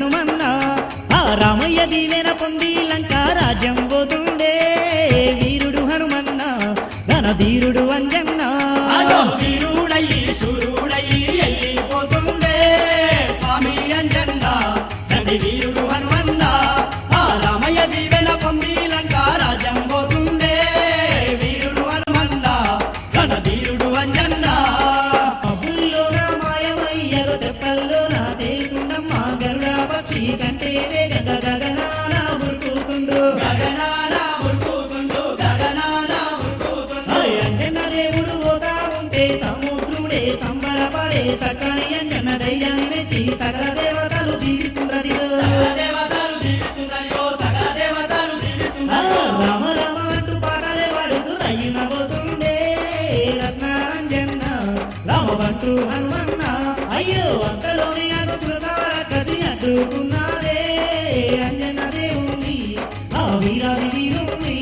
హనుమన్న ఆ రామయ్య దీవెన పొంది లంకా రాజ్యం పోతుండే వీరుడు హనుమన్న ధనధీరుడు అంజన్న వీరుడయ్యి శూరుడయ్యి వెళ్ళిపోతుండే స్వామి అంజన్న తండ్రి వీరుడు హనుమన్న ఆ రామయ్య దీవెన పొంది లంకా రాజ్యం పోతుండే వీరుడు హనుమన్న ధనధీరుడు అంజన్న అబుల్లోన మాయమయ్యరు తెప్పల్లోన తేలుతుండమ్మ గరుడ పక్షి కంటే వేగంగా గగనాన ఉరుకుతుండు గగనాన ఉరుకుతుండు గగనాన ఉరుకుతుండు అంజన్న దేవుడు పోతా ఉంటే సముద్రుడే సంబరపడే సకాని అంజన్న ధైర్యాన్ని మెచ్చి సకల దేవతలు దీవిస్తుండ్రదిగో దేవతలు దీవిస్తున్నాయో సకల దేవతలు దీవిస్తున్నాయో రామ రామ అంటూ పాటలే పాడుతూ రయ్యున పోతుండే రత్నాంజన్న రామబంటూ హనుమన్న అయ్యో అంతలోనే కసి అడ్డుకున్నారే అంజన్న దేవుణ్ణి ఆ వీరాది వీరుణ్ణి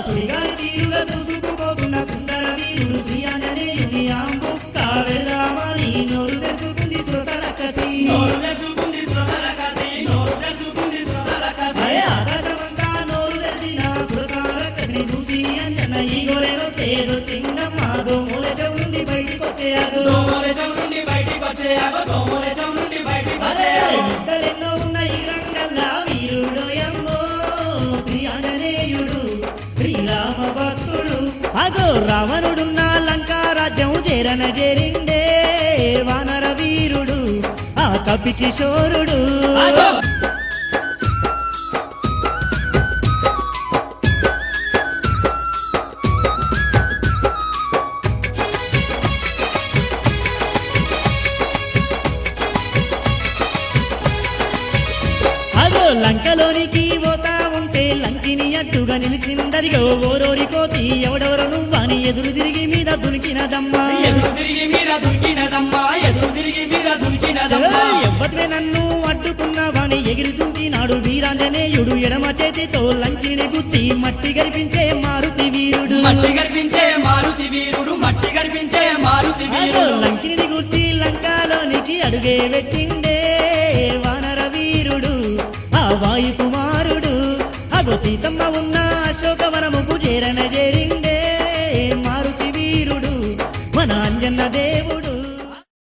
సుడిగాలి తీరుగా దూసుకుపోతున్న సుందర వీరుడు శ్రీ ఆంజనేయుని ఆంబుక్క వెళదామని నోరు తెచ్చుకుంది శ్రోతరకసి నోరు తెచ్చుకుంది శ్రోతరకసి నోరు తెచ్చుకుంది శ్రోతరకసి ఆకాశమంతా నోరు తెచ్చిన శ్రోతరకసిని చూసి అంజన్న ఈ గోరెలో తేరు చింగమ్మ దోమూల చెవుండి బయటికి వచ్చేయాడు దోమోరే చౌరుండి బయటికి వచ్చేయాగో దోమోరే చౌరుండి బయటికి వచ్చేయాగో ఇద్దరెన్నో ఉన్న ఈ రంగల్లా వీరుడు ఎమ్మో శ్రీ ఆంజనేయుడు శ్రీరామ భక్తుడు అగో రావణుడున్న లంకా రాజ్యం చేరన చేరిండే వానర వీరుడు ఆ కపి కిషోరుడు ఆగో అగో లంకలోనికి పోతా ఉంటే లంకిని అడ్డుగా నిలిచిందదిగో ఓరోరి కోతి ఎవడెవరు నువ్వని ఎదురు తిరిగి మీద దునికినదమ్మా ఎదురు తిరిగి మీద దుర్కినదమ్మా ఎదురు తిరిగి మీద దుర్కినదమ్మా ఎవ్వత్వే నన్ను అడ్డుకున్నావని ఎగిరి దుంకినాడు వీరాంజనేయుడు ఎడమ చేతితో లంకిని గుత్తి మట్టి గరిపించే మారుతి వీరుడు మట్టి గర్పించే మారుతి వీరుడు మట్టి గర్పించే మారుతి అగో వీరుడు లంకిని గుర్చి లంకాలోనికి అడుగే పెట్టిండే వానర వీరుడు ఆ వాయు కుమారుడు అగో సీతమ్మ ఉన్న అశోకవనముకు చేరన చేరిండే